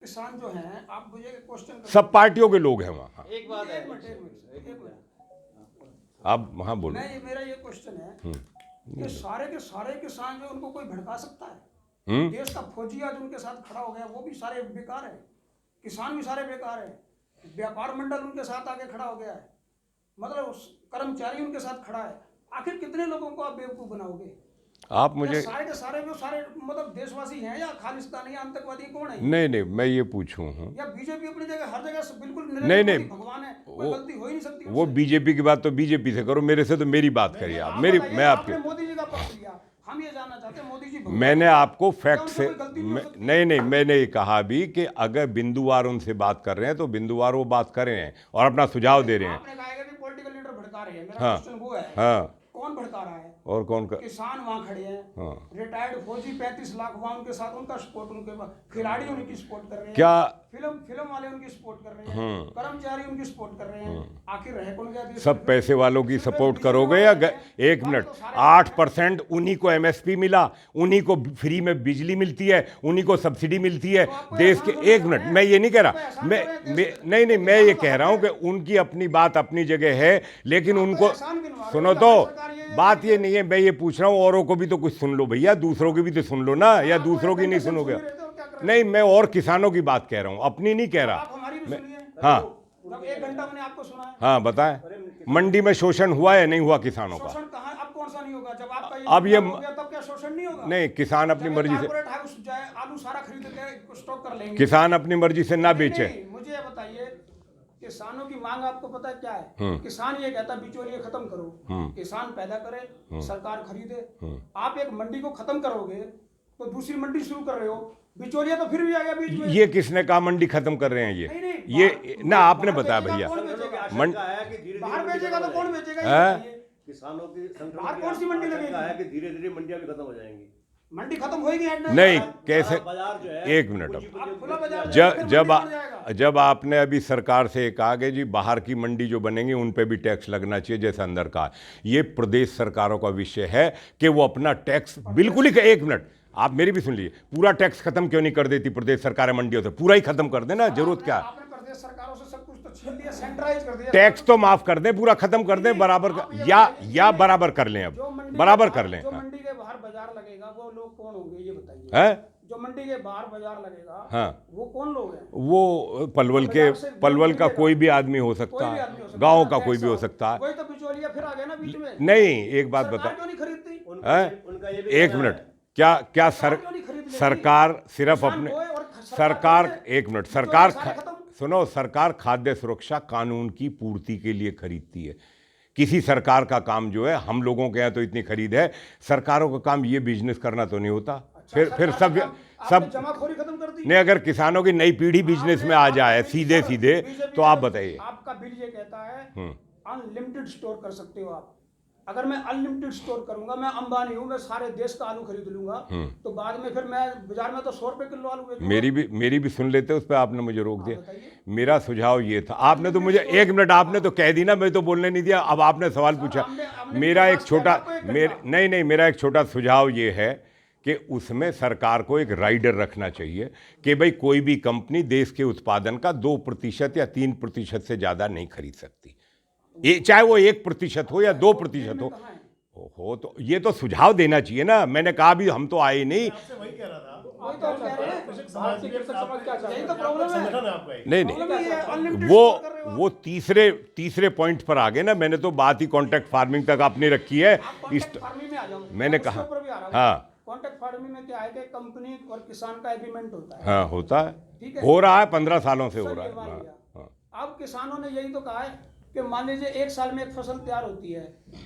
किसान जो हैं, आप मुझे क्वेश्चन सब पार्टियों के लोग हैं वहाँ। एक बात है, एक मिनट आप वहाँ बोलो। मैं मेरा ये क्वेश्चन है कि सारे के सारे किसान जो उनको कोई भड़का सकता है? देश का फौजी आज उनके साथ खड़ा हो गया, वो भी सारे बेकार है, किसान भी सारे बेकार है, व्यापार मंडल उनके साथ आके खड़ा हो गया है, मतलब कर्मचारी उनके साथ खड़ा है। आखिर कितने लोगों को आप बेवकूफ बनाओगे? आप मुझे सारे के सारे जो सारे मतलब देशवासी हैं या खालिस्तानी या आतंकवादी कौन है? नहीं मैं ये पूछूं हूँ, या बीजेपी अपनी जगह हर जगह बिल्कुल नहीं भगवान है, कोई गलती हो ही नहीं सकती। वो बीजेपी की बात तो बीजेपी से करो, मेरे से तो मेरी बात करिए आप। मैं आपके मोदी जी का पक्ष लिया, हम ये जानना चाहते हैं मोदी जी मैंने आपको फैक्ट से नहीं मैंने ये कहा भी कि अगर बिंदुवार उनसे बात कर रहे हैं तो बिंदुवार वो बात कर रहे हैं और अपना सुझाव दे रहे हैं। आपने कहा कि पॉलिटिकल लीडर भड़का रहे हैं, मेरा हाँ, क्वेश्चन वो है, हाँ, कौन भड़का रहा है? और कौन का? किसान वहाँ खड़े हैं, हाँ, रिटायर्ड फौजी 35 लाख वहाँ उनके साथ, उनका सपोर्ट, उनके खिलाड़ी उनकी सपोर्ट कर रहे हैं, क्या फिल्म वाले उनकी सपोर्ट कर रहे हैं, कर्मचारी उनकी सपोर्ट कर रहे हैं, आखिर रह कौन गया देश? सब पैसे वालों की सपोर्ट करोगे या एक मिनट 8% उन्हीं को एमएसपी मिला, उन्हीं को फ्री में बिजली मिलती है, उन्हीं को सब्सिडी मिलती है देश के। एक मिनट, मैं ये नहीं कह रहा, नहीं मैं ये कह रहा हूं कि उनकी अपनी बात अपनी जगह है, लेकिन उनको सुनो तो, बात ये नहीं है। मैं ये पूछ रहा हूँ औरों को भी तो कुछ सुन लो भैया, दूसरों की भी तो सुन लो ना, या दूसरों की नहीं सुनोगे? नहीं, मैं और किसानों की बात कह रहा हूँ, अपनी नहीं कह रहा। हाँ, 1 घंटा मैंने आपको सुना है। हाँ बताएं, मंडी में शोषण हुआ है नहीं हुआ किसानों का? शोषण कहाँ, अब कौन सा नहीं होगा? जब आपका अब ये हो गया तब क्या शोषण नहीं होगा? नहीं, किसान अपनी मर्जी से आलू सारा खरीद के स्टॉक कर लेंगे, किसान अपनी मर्जी से ना बेचे। मुझे ये बताइए, किसानों की मांग आपको पता है क्या है? किसान ये कहता है बिचौलिए खत्म करो, किसान पैदा करे, सरकार खरीदे। आप एक मंडी को खत्म करोगे तो दूसरी मंडी शुरू कर रहे हो, बिचौलिया तो फिर भी आ गया बीच में। ये किसने कहा मंडी खत्म कर रहे हैं? ये ना आपने बताया भैया, बाहर बेचेगा तो कौन बेचेगा? किसानों की बाहर कौन सी मंडी लगेगी? कि धीरे धीरे मंडियां भी खत्म हो जाएंगी। मंडी खत्म होगी नहीं, कैसे? बाजार जो है, एक मिनट, जब आपने अभी सरकार से कहा कि जी बाहर की मंडी जो बनेंगी उन पे भी टैक्स लगना चाहिए जैसे अंदर का, ये प्रदेश सरकारों का विषय है कि वो अपना टैक्स बिल्कुल ही, एक मिनट आप मेरी भी सुन लीजिए, पूरा टैक्स खत्म क्यों नहीं कर देती प्रदेश सरकारें मंडियों से? पूरा ही खत्म कर देना, जरूरत क्या? प्रदेश सरकारों से सब कुछ तो छीन लिया, सेंट्रलाइज कर दिया। टैक्स तो माफ कर दें, पूरा खत्म कर दें, बराबर या बराबर कर लें, अब बराबर कर लें। जो मंडी के बाहर बाजार लगेगा वो लोग कौन होंगे ये बताइए? जो मंडी के बाहर बाजार लगेगा, हाँ, वो कौन लोग हैं? वो पलवल का कोई भी आदमी हो सकता है, गांव का कोई भी हो सकता है। कोई तो बिचौलिया फिर आ गया ना बीच में। नहीं, एक बात बता, क्यों नहीं खरीदती? एक मिनट, क्या सरकार सिर्फ अपने सरकार, एक मिनट, सरकार सुनो, सरकार खाद्य सुरक्षा कानून की पूर्ति के लिए खरीदती है। किसी सरकार का काम जो है, हम लोगों के यहाँ तो इतनी खरीद है, सरकारों का काम ये बिजनेस करना तो नहीं होता। फिर सब जमाखोरी खत्म कर दी। नहीं, अगर किसानों की नई पीढ़ी बिजनेस में आ जाए सीधे तो आप बताइए। आपका बिल ये कहता है अनलिमिटेड स्टोर कर सकते हो आप। अगर मैं अनलिमिटेड स्टोर करूंगा, मैं अंबानी हूं, मैं सारे देश का आलू खरीद लूंगा, तो बाद में फिर मैं बाजार में तो 100 रुपए किलो आलू बेचूंगा। मेरी भी सुन लेते, उस पर आपने मुझे रोक दिया। मेरा सुझाव ये था, आपने तो मुझे, एक मिनट, आपने तो कह दी ना, मैं तो बोलने नहीं दिया। अब आपने सवाल पूछा, मेरा एक छोटा सुझाव ये है कि उसमें सरकार को एक राइडर रखना चाहिए कि भाई कोई भी कंपनी देश के उत्पादन का 2% या 3% से ज़्यादा नहीं खरीद सकती, चाहे वो 1% हो या 2% हो। तो ये तो सुझाव देना चाहिए ना। मैंने कहा भी हम तो आए नहीं, नहीं, वो तीसरे पॉइंट पर आ गए ना। मैंने तो बात ही कॉन्ट्रैक्ट फार्मिंग तक आपने रखी है। मैंने कहा, हाँ, कॉन्ट्रैक्ट फार्मिंग में क्या है कि कंपनी और किसान का एग्रीमेंट होता है। हाँ, होता है, हो रहा है, 15 सालों से हो रहा है। अब किसानों ने यही तो कहा है कि मान लीजिए 1 साल में एक फसल तैयार होती है,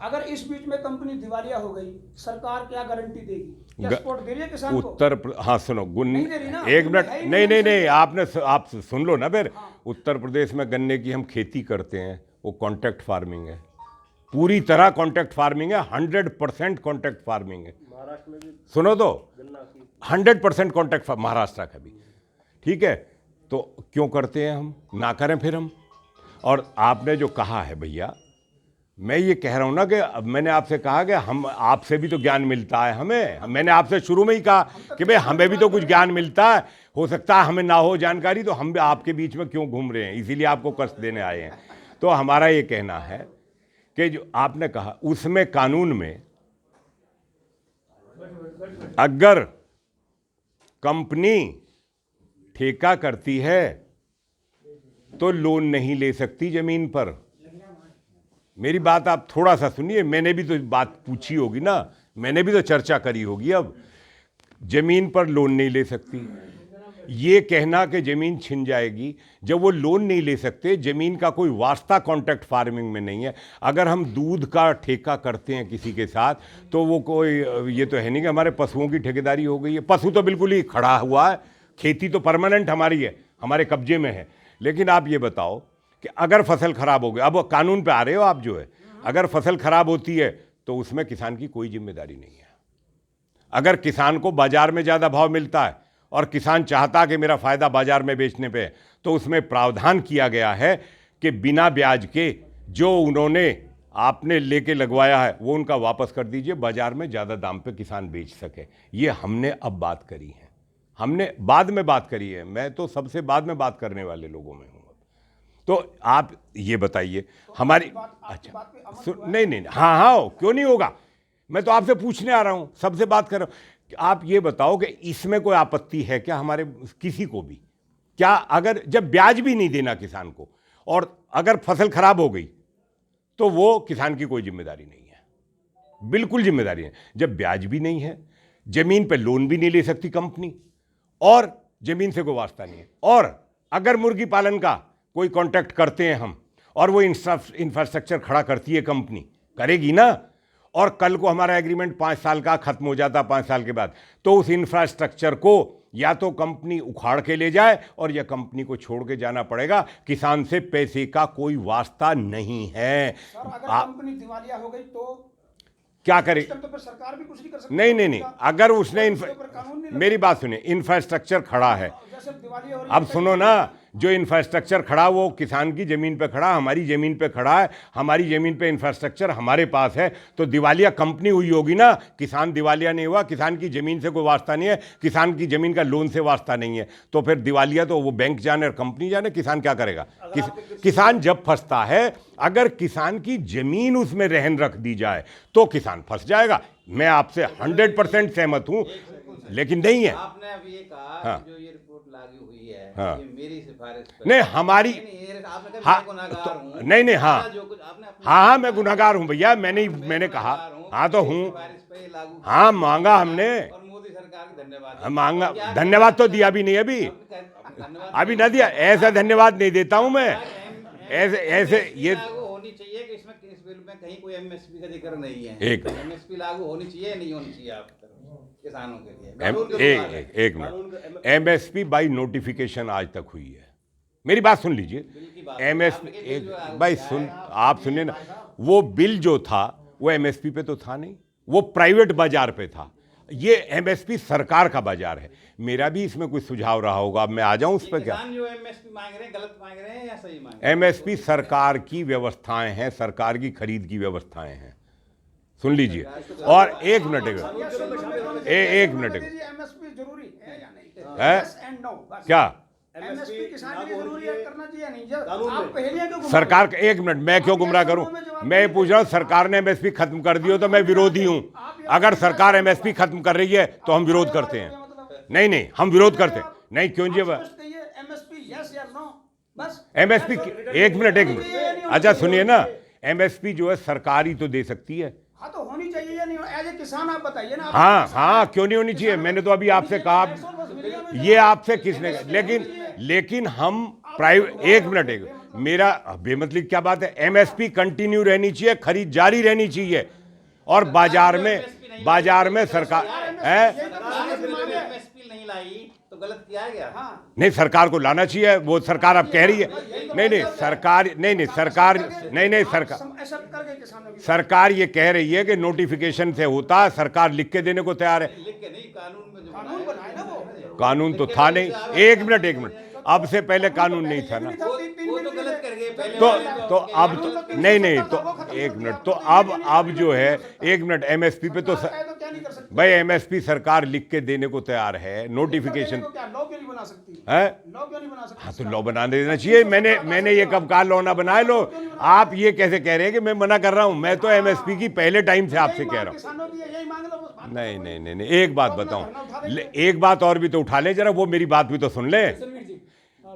अगर इस बीच में कंपनी दिवालिया हो गई, सरकार क्या गारंटी देगी? क्या सपोर्ट दे रही है किसान को? हाँ सुनो, एक मिनट, नहीं, आप सुन लो ना फिर। उत्तर प्रदेश में गन्ने की हम खेती करते हैं, वो कॉन्ट्रैक्ट फार्मिंग है, पूरी तरह कॉन्ट्रैक्ट फार्मिंग है, 100% कॉन्ट्रैक्ट फार्मिंग है। महाराष्ट्र में भी सुनो तो, 100% कॉन्ट्रैक्ट, महाराष्ट्र का भी, ठीक है। तो क्यों करते हैं हम? ना करें फिर हम। और आपने जो कहा है भैया, मैं ये कह रहा हूं ना कि अब मैंने आपसे कहा कि हम आपसे भी तो ज्ञान मिलता है हमें। मैंने आपसे शुरू में ही कहा कि भाई हमें भी तो कुछ ज्ञान मिलता है, हो सकता है हमें ना हो जानकारी, तो हम भी आपके बीच में क्यों घूम रहे हैं, इसीलिए आपको कष्ट देने आए हैं। तो हमारा ये कहना है कि जो आपने कहा उसमें कानून में अगर कंपनी ठेका करती है तो लोन नहीं ले सकती जमीन पर। मेरी बात आप थोड़ा सा सुनिए, मैंने भी तो बात पूछी होगी ना, मैंने भी तो चर्चा करी होगी। अब जमीन पर लोन नहीं ले सकती, ये कहना कि जमीन छिन जाएगी, जब वो लोन नहीं ले सकते, जमीन का कोई वास्ता कॉन्ट्रैक्ट फार्मिंग में नहीं है। अगर हम दूध का ठेका करते हैं किसी के साथ तो वो कोई ये तो है नहीं कि हमारे पशुओं की ठेकेदारी हो गई है। पशु तो बिल्कुल ही खड़ा हुआ है, खेती तो परमानेंट हमारी है, हमारे कब्जे में है। लेकिन आप ये बताओ कि अगर फसल खराब हो गई, अब कानून पे आ रहे हो आप, जो है अगर फसल खराब होती है तो उसमें किसान की कोई जिम्मेदारी नहीं है। अगर किसान को बाजार में ज़्यादा भाव मिलता है और किसान चाहता कि मेरा फ़ायदा बाजार में बेचने पे है, तो उसमें प्रावधान किया गया है कि बिना ब्याज के जो उन्होंने आपने लेके लगवाया है वो उनका वापस कर दीजिए, बाजार में ज़्यादा दाम पे किसान बेच सके। ये हमने अब बात करी है, हमने बाद में बात करी है, मैं तो सबसे बाद में बात करने वाले लोगों में हूँ। तो आप ये बताइए हमारी अच्छा नहीं, हाँ, क्यों नहीं होगा, मैं तो आपसे पूछने आ रहा हूँ, सबसे बात कर रहा हूँ। आप ये बताओ कि इसमें कोई आपत्ति है क्या हमारे किसी को भी? क्या अगर जब ब्याज भी नहीं देना किसान को और अगर फसल खराब हो गई तो वो किसान की कोई जिम्मेदारी नहीं है, बिल्कुल जिम्मेदारी है। जब ब्याज भी नहीं है, जमीन पे लोन भी नहीं ले सकती कंपनी और जमीन से कोई वास्ता नहीं है, और अगर मुर्गी पालन का कोई कॉन्ट्रैक्ट करते हैं हम और वो इंफ्रास्ट्रक्चर खड़ा करती है कंपनी, करेगी ना, और कल को हमारा एग्रीमेंट 5 साल का खत्म हो जाता 5 साल के बाद, तो उस इंफ्रास्ट्रक्चर को या तो कंपनी उखाड़ के ले जाए और या कंपनी को छोड़ के जाना पड़ेगा। किसान से पैसे का कोई वास्ता नहीं है। सर, अगर कंपनी दिवालिया हो गई तो क्या करे? तो फिर सरकार भी कुछ नहीं कर सकती। नहीं, अगर उसने मेरी बात सुनिए, इंफ्रास्ट्रक्चर खड़ा है, जैसे दिवालिया हो रही अब सुनो ना, जो इंफ्रास्ट्रक्चर खड़ा वो किसान की जमीन पे खड़ा, हमारी जमीन पे खड़ा है, हमारी जमीन पे इंफ्रास्ट्रक्चर हमारे पास है, तो दिवालिया कंपनी हुई होगी ना, किसान दिवालिया नहीं हुआ। किसान की जमीन से कोई वास्ता नहीं है, किसान की जमीन का लोन से वास्ता नहीं है, तो फिर दिवालिया तो वो बैंक जाने और कंपनी जाने, किसान क्या करेगा? किसान जब फंसता है, अगर किसान की जमीन उसमें रहन रख दी जाए तो किसान फंस जाएगा। मैं आपसे 100% सहमत हूं, लेकिन नहीं है। आपने अभी ये कहा हाँ। जो ये रिपोर्ट लागू हुई है, हाँ। ये मेरी सिफारिश पर नहीं, हमारी आपने हाँ, कहा मैं गुनहगार हूं। नहीं, हाँ, जो कुछ आपने अपनी हाँ, मैं गुनहगार हूं भैया, मैंने कहा, हाँ तो हूं, सिफारिश पे ये लागू हाँ, मांगा हमने, और मोदी सरकार की धन्यवाद मांगा, धन्यवाद तो दिया भी नहीं अभी ना दिया, ऐसा धन्यवाद नहीं देता हूं मैं, ऐसे ये लागू होनी चाहिए कि इसमें इस बिल में कहीं कोई एमएसपी का जिक्र नहीं है। एक एमएसपी लागू होनी चाहिए, नहीं होनी चाहिए आप किसानों के लिए? एक मिनट, एमएसपी बाई नोटिफिकेशन आज तक हुई है। मेरी बात सुन लीजिए, एमएसपी भाई सुन, आप सुनिए ना, वो बिल जो था वो एमएसपी पे तो था नहीं, वो प्राइवेट बाजार पे था। ये एमएसपी सरकार का बाजार है। मेरा भी इसमें कोई सुझाव रहा होगा, अब मैं आ जाऊं उस पर क्या? किसान जो एमएसपी मांग रहे हैं गलत मांग रहे हैं या सही मांग रहे हैं? एमएसपी सरकार की व्यवस्थाएं हैं, सरकार की खरीद की व्यवस्थाएं हैं, सुन लीजिए। और एक मिनट एमएसपी जरूरी है या नहीं? है? Yes and no, बस। क्या एमएसपी किसान के लिए जरूरी है, करना चाहिए नहीं? आप पहेलियां क्यों घुमा सरकार रहे का? एक मिनट, मैं क्यों गुमराह करूं? मैं ये पूछ रहा हूं, सरकार ने एमएसपी खत्म कर दी हो तो मैं विरोधी हूं। अगर सरकार एमएसपी खत्म कर रही है तो हम विरोध करते हैं। नहीं, हम विरोध करते हैं। नहीं, क्यों जी? एमएसपी यस या नो, बस। एमएसपी एक मिनट, अच्छा सुनिए ना, एमएसपी जो है सरकार ही तो दे सकती है। हाँ, तो होनी चाहिए या नहीं? एज ए किसान आप बताइए ना। हाँ, क्यों नहीं होनी चाहिए? मैंने तो अभी आपसे कहा, ये आपसे किसने, लेकिन हम प्राइवेट, एक मिनट, मेरा बेमतलब क्या बात है? एमएसपी कंटिन्यू रहनी चाहिए, खरीद जारी रहनी चाहिए, और बाजार में सरकार है। एमएसपी नहीं लाई तो गलत किया गया। हाँ। नहीं, सरकार को लाना चाहिए, वो सरकार अब कह रही है। नहीं, सरकार सरकार ये कह रही है कि नोटिफिकेशन से होता है, सरकार लिख के देने को तैयार है। लिख के नहीं, कानून में जो कानून बनाए ना वो। कानून तो था नहीं। एक मिनट, अब से पहले कानून नहीं था ना। वो तो गलत कर गए पहले तो अब तो नहीं तो एक मिनट, तो अब जो है एक मिनट, एमएसपी पे तो क्या नहीं कर सकती भाई एमएसपी सरकार लिख के देने को तैयार है, नोटिफिकेशन क्या लॉ क्यों नहीं बना सकती है। लॉ क्यों नहीं बना सकती हाँ तो लॉ बना देना चाहिए। मैंने ये कब कहा लॉ ना बनाए लो। आप ये कैसे कह रहे हैं कि मैं मना कर रहा हूं? मैं तो एमएसपी की पहले टाइम से आपसे कह रहा हूं। किसानों की यही मांग लो, बस बात नहीं, एक बात बताऊं, एक बात और भी तो उठा ले जरा, वो मेरी बात भी तो सुन ले।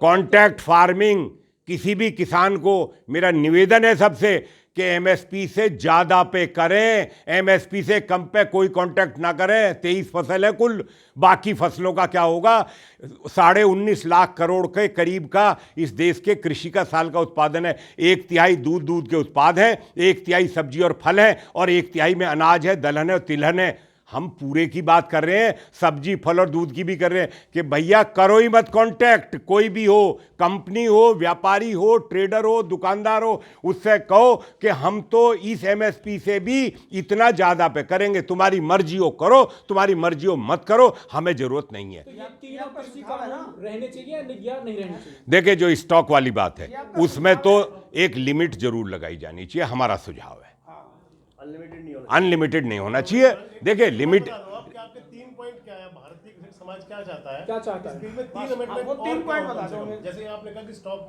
कॉन्ट्रैक्ट फार्मिंग, किसी भी किसान को मेरा निवेदन है सबसे कि एमएसपी से ज्यादा पे करें, एमएसपी से कम पे कोई कॉन्ट्रैक्ट ना करें। 23 फसल है कुल, बाकी फसलों का क्या होगा? 19.5 लाख करोड़ के करीब का इस देश के कृषि का साल का उत्पादन है। 1/3 दूध के उत्पाद है, 1/3 सब्जी और फल है, और 1/3 में अनाज है, दलहन है और तिलहन है। हम पूरे की बात कर रहे हैं, सब्जी फल और दूध की भी कर रहे हैं कि भैया करो ही मत कॉन्ट्रैक्ट। कोई भी हो, कंपनी हो, व्यापारी हो, ट्रेडर हो, दुकानदार हो, उससे कहो कि हम तो इस एमएसपी से भी इतना ज्यादा पे करेंगे, तुम्हारी मर्जी हो करो, तुम्हारी मर्जी हो मत करो, हमें जरूरत नहीं है। ये तीनों कृषि कानून रहने चाहिए या नहीं रहने चाहिए? देखिए जो स्टॉक वाली बात है उसमें तो एक लिमिट जरूर लगाई जानी चाहिए, हमारा सुझाव है। अनलिमिटेड नहीं होना अनलिमिटेड नहीं होना चाहिए। देखिए लिमिट, आपके 3 पॉइंट क्या है, भारतीय कृषक समाज क्या चाहता है? क्या चाहता है? इस बिल में 3 वो अमेंडमेंट 3 और पॉइंट क्या बता होगा? दो हमें। जैसे आपने कहा कि स्टॉक